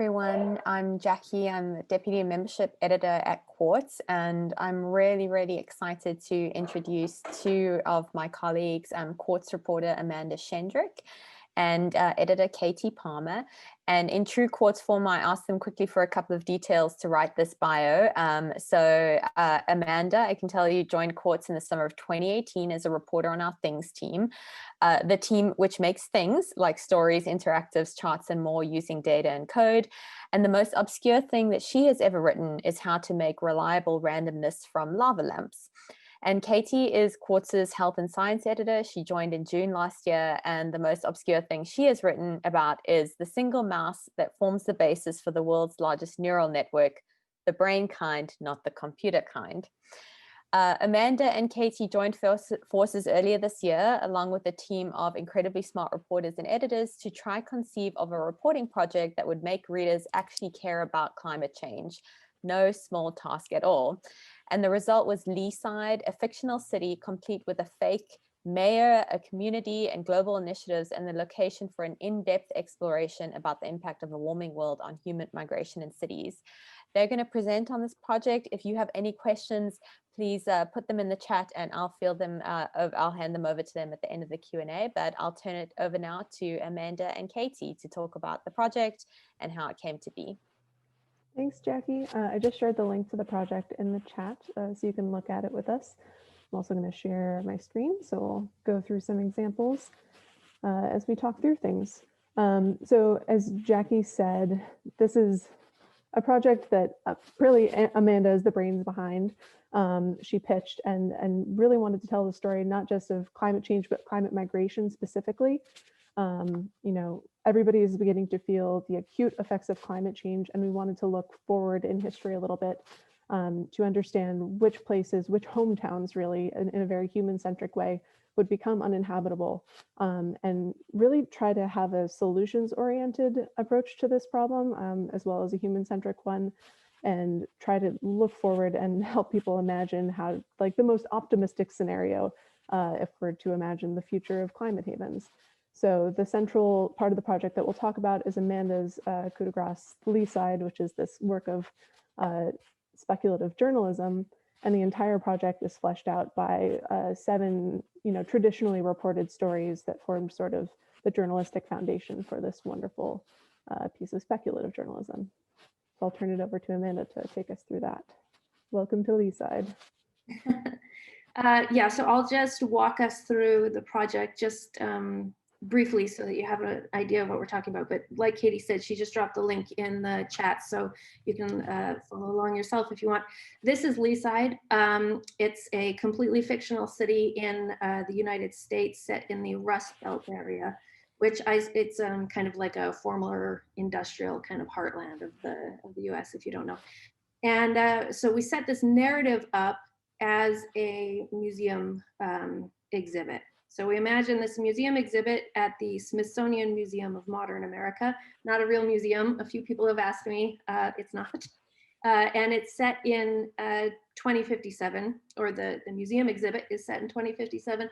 Everyone, I'm Jackie. I'm the Deputy Membership Editor at Quartz, and I'm really excited to introduce two of my colleagues, Quartz reporter Amanda Shendruk and Editor Katie Palmer. And in true Quartz form, I asked them quickly for a couple of details to write this bio. Amanda, I can tell you, joined Quartz in the summer of 2018 as a reporter on our Things team. The team which makes things like stories, interactives, charts, and more using data and code. And the most obscure thing that she has ever written is how to make reliable randomness from lava lamps. And Katie is Quartz's health and science editor. She joined in June last year, and the most obscure thing she has written about is the single mouse that forms the basis for the world's largest neural network, the brain kind, not the computer kind. Amanda and Katie joined forces earlier this year, along with a team of incredibly smart reporters and editors, to try conceive of a reporting project that would make readers actually care about climate change. No small task at all. And the result was Leeside, a fictional city complete with a fake mayor, a community, and global initiatives, and the location for an in-depth exploration about the impact of a warming world on human migration in cities. They're going to present on this project. If you have any questions, please put them in the chat and I'll field them. I'll hand them over to them at the end of the Q&A, but I'll turn it over now to Amanda and Katie to talk about the project and how it came to be. Thanks, Jackie. I just shared the link to the project in the chat so you can look at it with us. I'm also going to share my screen, so we'll go through some examples as we talk through things. So as Jackie said, this is a project that really Amanda is the brains behind. She pitched and really wanted to tell the story, not just of climate change, but climate migration specifically. Everybody is beginning to feel the acute effects of climate change, and we wanted to look forward in history a little bit to understand which places, which hometowns really, in a very human-centric way, would become uninhabitable, and really try to have a solutions-oriented approach to this problem, as well as a human-centric one, and try to look forward and help people imagine how, like, the most optimistic scenario, if we're to imagine the future of climate havens. So the central part of the project that we'll talk about is Amanda's coup de grace Leeside, which is this work of speculative journalism. And the entire project is fleshed out by 7, traditionally reported stories that formed sort of the journalistic foundation for this wonderful piece of speculative journalism. So I'll turn it over to Amanda to take us through that. Welcome to Leeside. Yeah, so I'll just walk us through the project just briefly so that you have an idea of what we're talking about. But like Katie said, she just dropped the link in the chat, so you can follow along yourself if you want. This is Leeside. It's a completely fictional city in the United States set in the Rust Belt area, which it's kind of like a former industrial kind of heartland of the US, if you don't know. And so we set this narrative up as a museum exhibit. So we imagine this museum exhibit at the Smithsonian Museum of Modern America, not a real museum. A few people have asked me, it's not. And it's set in 2057, or the museum exhibit is set in 2057.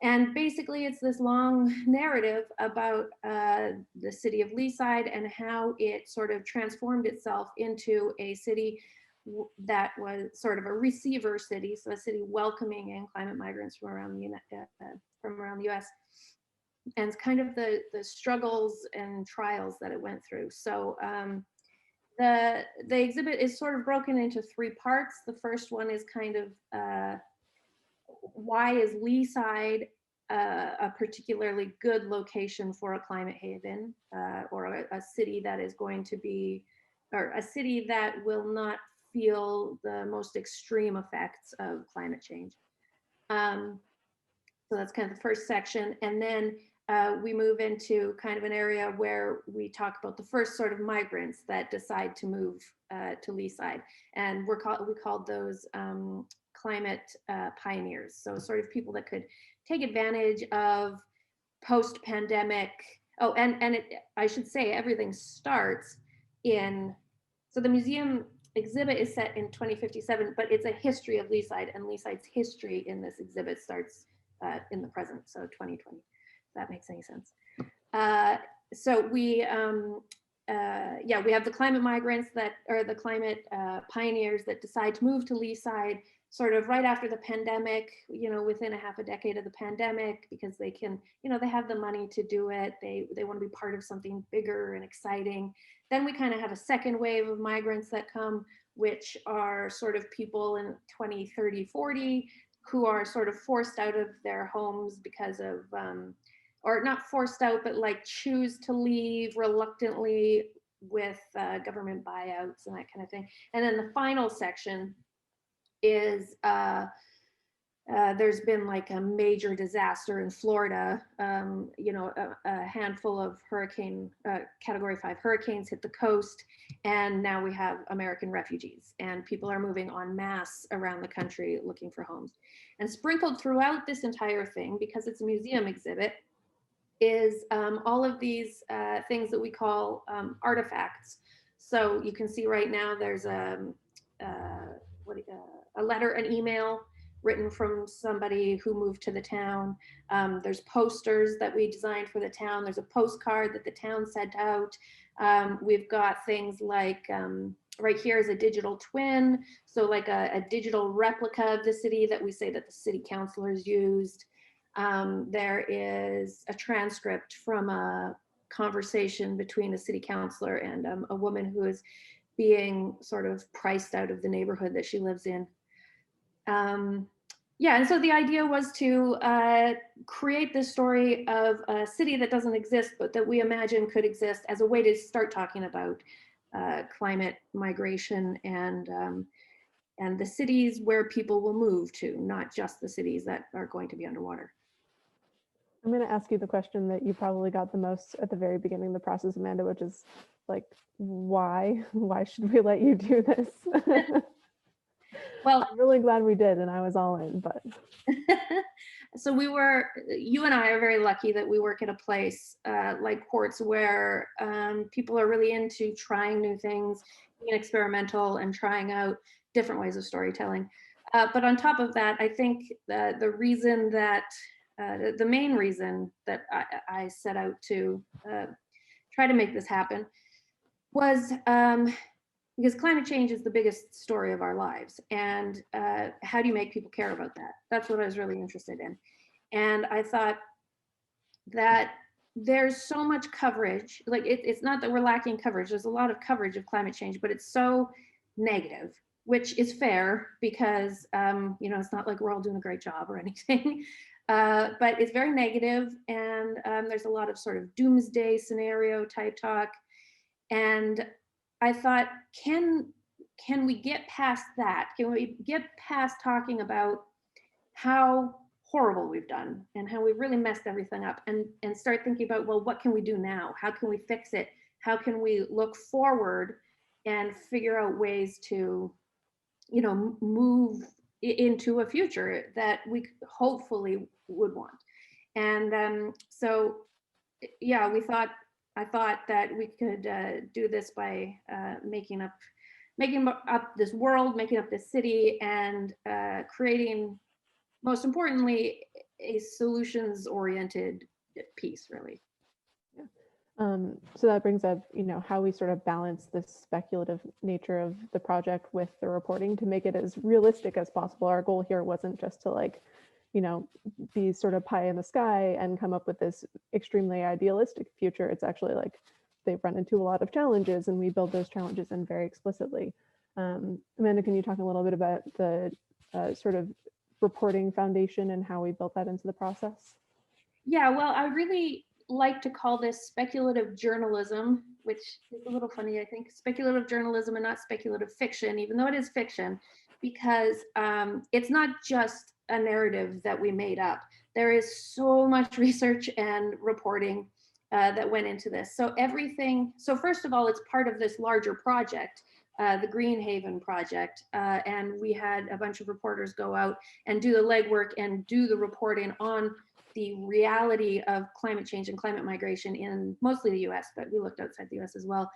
And basically it's this long narrative about the city of Leeside and how it sort of transformed itself into a city that was sort of a receiver city, so a city welcoming in climate migrants from around the US, and it's kind of the struggles and trials that it went through. So the exhibit is sort of broken into 3 parts. The first one is kind of why is Leeside a particularly good location for a climate haven, or a city that is going to be, or a city that will not feel the most extreme effects of climate change. So that's kind of the first section. And then we move into kind of an area where we talk about the first sort of migrants that decide to move to Leeside. And we called those climate pioneers. So sort of people that could take advantage of post-pandemic. Oh, and I should say everything starts in, so the museum exhibit is set in 2057, but it's a history of Leeside, and Leeside's history in this exhibit starts in the present, so 2020, if that makes any sense. So we yeah, we have the climate migrants that are the climate pioneers that decide to move to Leeside sort of right after the pandemic, you know, within a half a decade of the pandemic, because they can, you know, they have the money to do it. They want to be part of something bigger and exciting. Then we kind of have a second wave of migrants that come, which are sort of people in 20, 30, 40 who are sort of forced out of their homes because of, or not forced out, but like choose to leave reluctantly with government buyouts and that kind of thing. And then the final section is there's been like a major disaster in Florida. You know, a handful of Category 5 hurricanes hit the coast, and now we have American refugees, and people are moving en masse around the country looking for homes. And sprinkled throughout this entire thing, because it's a museum exhibit, is all of these things that we call artifacts. So you can see right now there's a letter, an email written from somebody who moved to the town. There's posters that we designed for the town. There's a postcard that the town sent out. We've got things like, right here is a digital twin. So like a digital replica of the city that we say that the city councilors used. There is a transcript from a conversation between a city councilor and a woman who is being sort of priced out of the neighborhood that she lives in. Yeah, and so the idea was to create this story of a city that doesn't exist, but that we imagine could exist as a way to start talking about climate migration and the cities where people will move to, not just the cities that are going to be underwater. I'm going to ask you the question that you probably got the most at the very beginning of the process, Amanda, which is like, why? Why should we let you do this? Well, I'm really glad we did, and I was all in, but. So you and I are very lucky that we work at a place like Quartz where people are really into trying new things, being experimental and trying out different ways of storytelling. But on top of that, I think the reason that, the main reason that I set out to try to make this happen was because climate change is the biggest story of our lives. And how do you make people care about that? That's what I was really interested in. And I thought that there's so much coverage, like it's not that we're lacking coverage, there's a lot of coverage of climate change, but it's so negative, which is fair because, you know, it's not like we're all doing a great job or anything. But it's very negative, and there's a lot of sort of doomsday scenario type talk. And I thought, can we get past that? Can we get past talking about how horrible we've done and how we've really messed everything up, and start thinking about, well, what can we do now? How can we fix it? How can we look forward and figure out ways to, you know, move into a future that we hopefully would want? And so, yeah, I thought that we could do this by making up this world, making up this city, and creating, most importantly, a solutions-oriented piece, really. So that brings up, you know, how we sort of balance the speculative nature of the project with the reporting to make it as realistic as possible. Our goal here wasn't just to, like, you know, be sort of pie in the sky and come up with this extremely idealistic future. It's actually like they've run into a lot of challenges, and we build those challenges in very explicitly. Amanda, can you talk a little bit about the sort of reporting foundation and how we built that into the process? Yeah, well, I really like to call this speculative journalism, which is a little funny, I think, speculative journalism and not speculative fiction, even though it is fiction, because it's not just a narrative that we made up. There is so much research and reporting that went into this. So first of all, it's part of this larger project, the Green Haven project. And we had a bunch of reporters go out and do the legwork and do the reporting on the reality of climate change and climate migration in mostly the US, but we looked outside the US as well.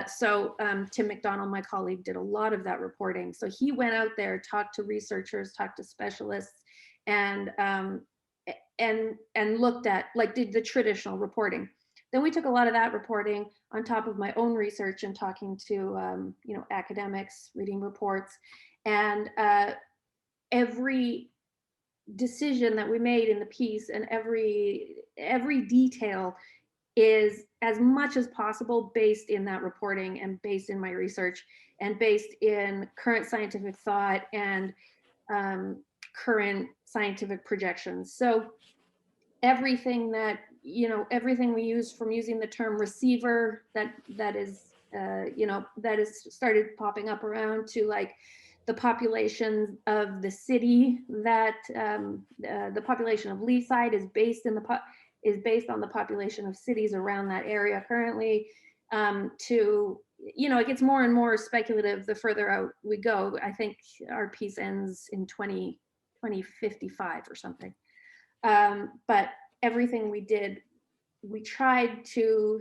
So Tim McDonald, my colleague, did a lot of that reporting. So he went out there, talked to researchers, talked to specialists, and looked at, like, did the traditional reporting. then we took a lot of that reporting on top of my own research and talking to academics, reading reports, and every decision that we made in the piece and every detail is as much as possible based in that reporting and based in my research and based in current scientific thought and current scientific projections. So everything that, everything we use, from using the term receiver that is started popping up around, to like the population of the city, that the population of Leeside is based on the population of cities around that area currently, to, it gets more and more speculative the further out we go. I think our piece ends in 2055 or something. But everything we did, we tried to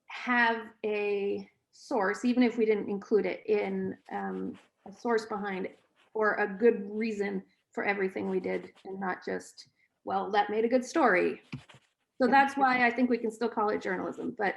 have a source, even if we didn't include it in a source behind it, or a good reason for everything we did, and not just, well, that made a good story. So that's why I think we can still call it journalism, but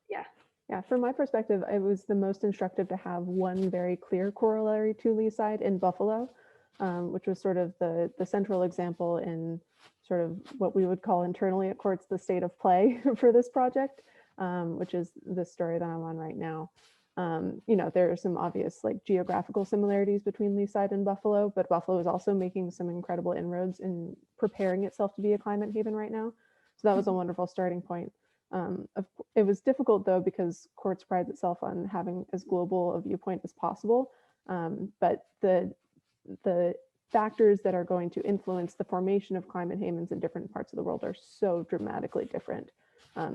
yeah. Yeah, from my perspective, it was the most instructive to have one very clear corollary to Leeside in Buffalo, which was sort of the central example in sort of what we would call internally at Quartz the state of play for this project, which is the story that I'm on right now. There are some obvious like geographical similarities between Leeside and Buffalo, but Buffalo is also making some incredible inroads in preparing itself to be a climate haven right now. So that was a wonderful starting point. It was difficult though, because Quartz prides itself on having as global a viewpoint as possible. But the factors that are going to influence the formation of climate havens in different parts of the world are so dramatically different.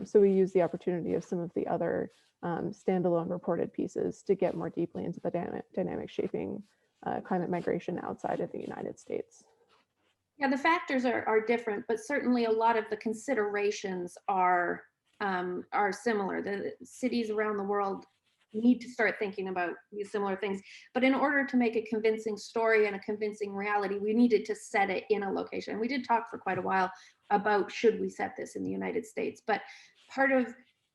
So we use the opportunity of some of the other standalone reported pieces to get more deeply into the dynamic shaping climate migration outside of the United States. Yeah, the factors are different, but certainly a lot of the considerations are similar. The cities around the world need to start thinking about these similar things. But in order to make a convincing story and a convincing reality, we needed to set it in a location. We did talk for quite a while about, should we set this in the United States? But part of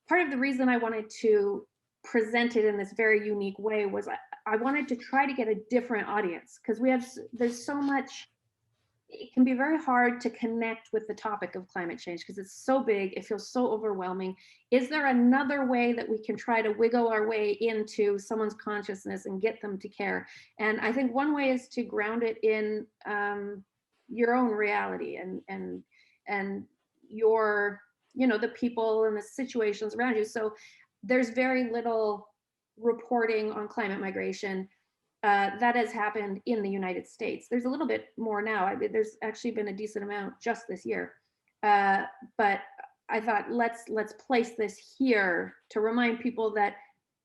the reason I wanted to present it in this very unique way was I wanted to try to get a different audience, because there's so much. It can be very hard to connect with the topic of climate change because it's so big, it feels so overwhelming. Is there another way that we can try to wiggle our way into someone's consciousness and get them to care? And I think one way is to ground it in your own reality and your, the people and the situations around you. So there's very little reporting on climate migration that has happened in the United States. There's a little bit more now. There's actually been a decent amount just this year. But I thought, let's place this here to remind people that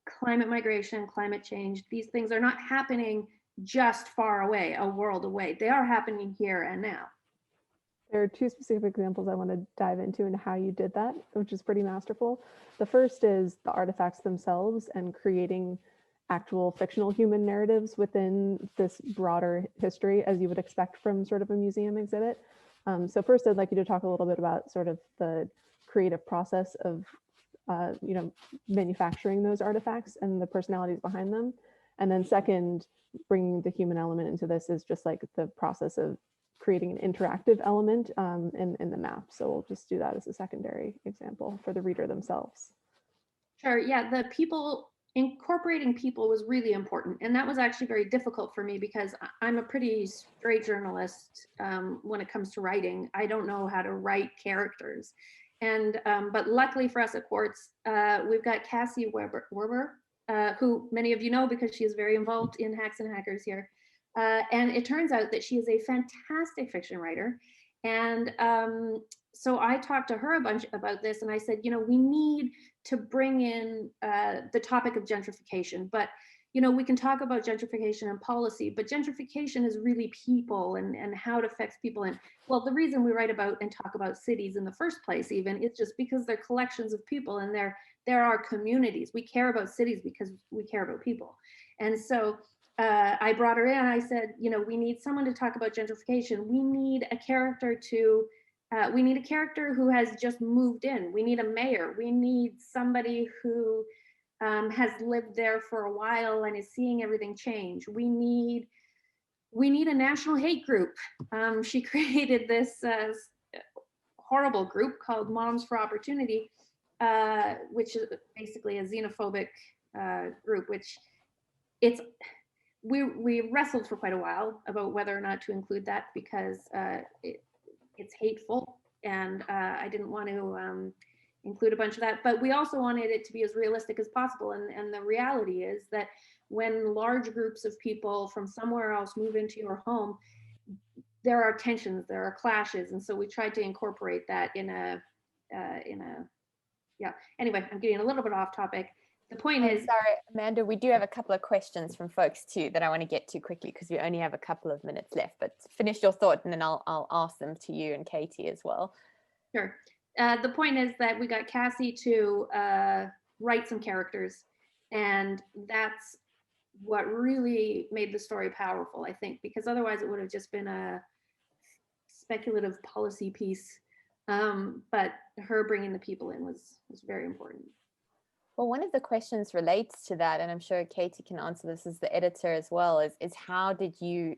climate migration, climate change, these things are not happening just far away, a world away. They are happening here and now. There are two specific examples I want to dive into and how you did that, which is pretty masterful. The first is the artifacts themselves and creating actual fictional human narratives within this broader history, as you would expect from sort of a museum exhibit. So first, I'd like you to talk a little bit about sort of the creative process of manufacturing those artifacts and the personalities behind them. And then second, bringing the human element into this is just like the process of creating an interactive element in the map. So we'll just do that as a secondary example for the reader themselves. Sure, yeah, incorporating people was really important. And that was actually very difficult for me because I'm a pretty straight journalist when it comes to writing. I don't know how to write characters. And but luckily for us at Quartz, we've got Cassie Weber, who many of you know because she is very involved in Hacks and Hackers here. And it turns out that she is a fantastic fiction writer. And so I talked to her a bunch about this, and I said, we need to bring in the topic of gentrification, but we can talk about gentrification and policy, but gentrification is really people and how it affects people. And well, the reason we write about and talk about cities in the first place even is just because they're collections of people and there are communities. We care about cities because we care about people. And so I brought her in. I said, we need someone to talk about gentrification. We need a character to we need a character who has just moved in. We need a mayor. We need somebody who has lived there for a while and is seeing everything change. We need a national hate group. She created this horrible group called Moms for Opportunity, which is basically a xenophobic group, which we wrestled for quite a while about whether or not to include that, because it's hateful, and I didn't want to include a bunch of that, but we also wanted it to be as realistic as possible. And the reality is that when large groups of people from somewhere else move into your home, there are tensions, there are clashes, and so we tried to incorporate that in a yeah. Anyway, I'm getting a little bit off topic. The point is, sorry, Amanda, we do have a couple of questions from folks too that I want to get to quickly, because we only have a couple of minutes left, but finish your thought and then I'll ask them to you and Katie as well. Sure. The point is that we got Cassie to write some characters, and that's what really made the story powerful, I think, because otherwise it would have just been a speculative policy piece. But her bringing the people in was very important. Well, one of the questions relates to that, and I'm sure Katie can answer this as the editor as well, is how did you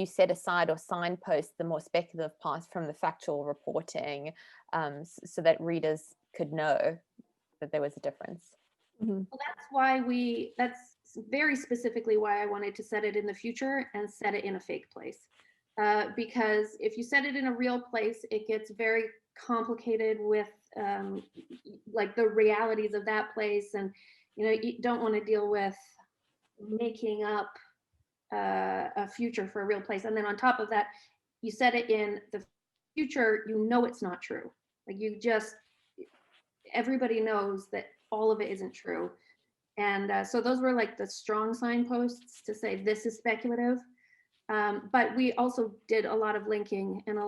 set aside or signpost the more speculative parts from the factual reporting, so that readers could know that there was a difference? Mhm. Well, that's very specifically why I wanted to set it in the future and set it in a fake place. Because if you set it in a real place, it gets very complicated with like the realities of that place, and you don't want to deal with making up a future for a real place. And then on top of that, you set it in the future, it's not true. Like everybody knows that all of it isn't true. And so those were like the strong signposts to say this is speculative. But we also did a lot of linking, and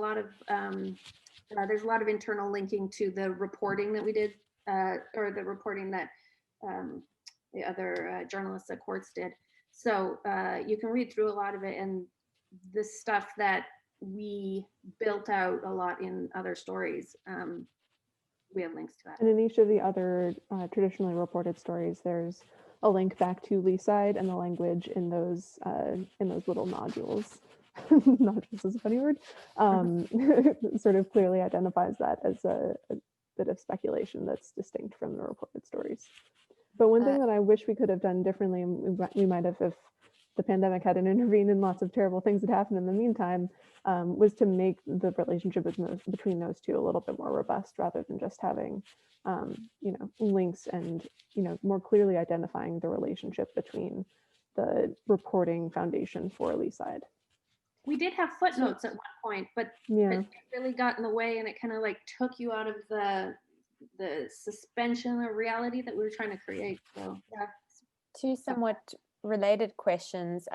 there's a lot of internal linking to the reporting that we did, or the reporting that the other journalists at Quartz did. So you can read through a lot of it, and this stuff that we built out a lot in other stories, we have links to that. And in each of the other traditionally reported stories, there's a link back to Leeside, and the language in those little nodules, nodules is a funny word, sort of clearly identifies that as a bit of speculation that's distinct from the reported stories. But one thing that I wish we could have done differently, and we might have if the pandemic hadn't intervened and lots of terrible things had happened in the meantime, was to make the relationship between those two a little bit more robust, rather than just having links and more clearly identifying the relationship between the reporting foundation for Leeside. We did have footnotes at one point, but it really got in the way, and it kind of like took you out of the suspension of reality that we were trying to create. So yeah. Two somewhat related questions.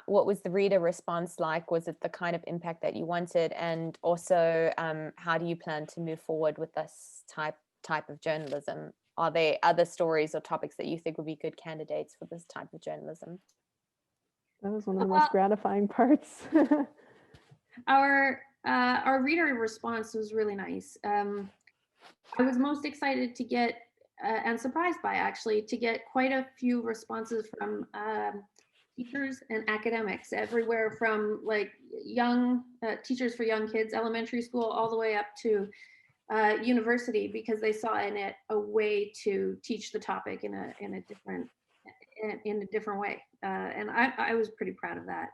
What was the reader response like? Was it the kind of impact that you wanted? And also, how do you plan to move forward with this type of journalism? Are there other stories or topics that you think would be good candidates for this type of journalism? That was one of the most gratifying parts. Our reader response was really nice. I was most excited to get, and surprised by actually, to get quite a few responses from teachers and academics everywhere, from like young teachers for young kids, elementary school, all the way up to university, because they saw in it a way to teach the topic in a different way, and I was pretty proud of that.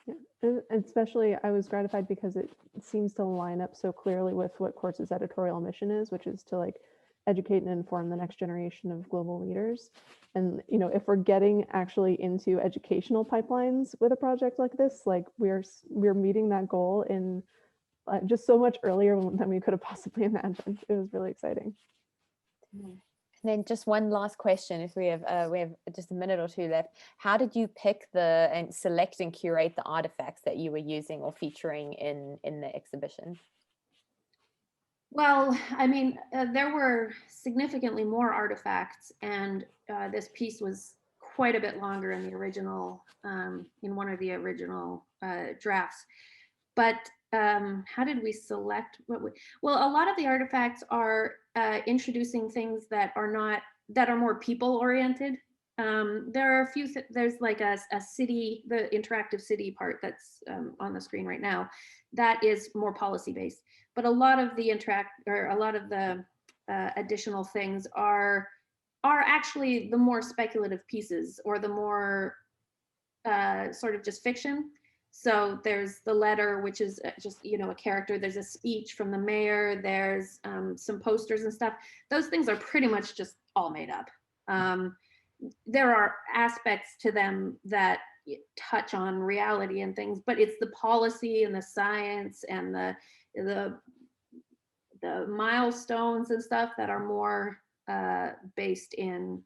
Yeah. And especially I was gratified because it seems to line up so clearly with what Quartz's editorial mission is, which is to like educate and inform the next generation of global leaders. And if we're getting actually into educational pipelines with a project like this, like we're meeting that goal in just so much earlier than we could have possibly imagined. It was really exciting. And then just one last question, if we have just a minute or two left. How did you pick and select and curate the artifacts that you were using or featuring in the exhibition? Well, I mean, there were significantly more artifacts, and this piece was quite a bit longer in the original, in one of the original drafts. But how did we select well, a lot of the artifacts are introducing things that are more people oriented. There are a few, there's like a city, the interactive city part that's on the screen right now, that is more policy based. But a lot of the additional things are actually the more speculative pieces, or the more sort of just fiction. So there's the letter, which is just, a character. There's a speech from the mayor. There's some posters and stuff. Those things are pretty much just all made up. There are aspects to them that touch on reality and things, but it's the policy and the science and the milestones and stuff that are more based in,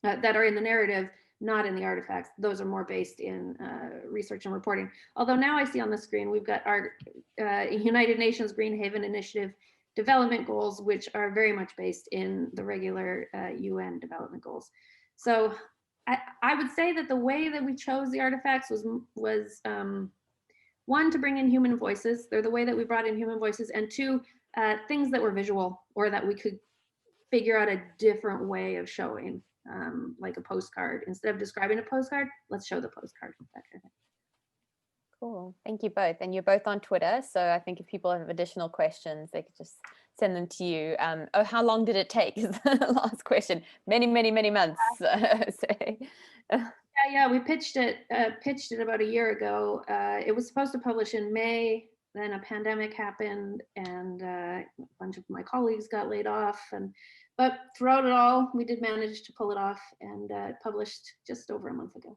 that are in the narrative, not in the artifacts. Those are more based in research and reporting. Although now I see on the screen, we've got our United Nations Green Haven Initiative development goals, which are very much based in the regular UN development goals. So I would say that the way that we chose the artifacts was one, to bring in human voices. They're the way that we brought in human voices, and two, things that were visual, or that we could figure out a different way of showing, like a postcard. Instead of describing a postcard, let's show the postcard, that kind of thing. Cool. Thank you both. And you're both on Twitter, so I think if people have additional questions, they could just send them to you. Oh, how long did it take is the last question. Many months. Yeah, we pitched it about a year ago. It was supposed to publish in May, then a pandemic happened, and a bunch of my colleagues got laid off. But throughout it all, we did manage to pull it off, and it published just over a month ago.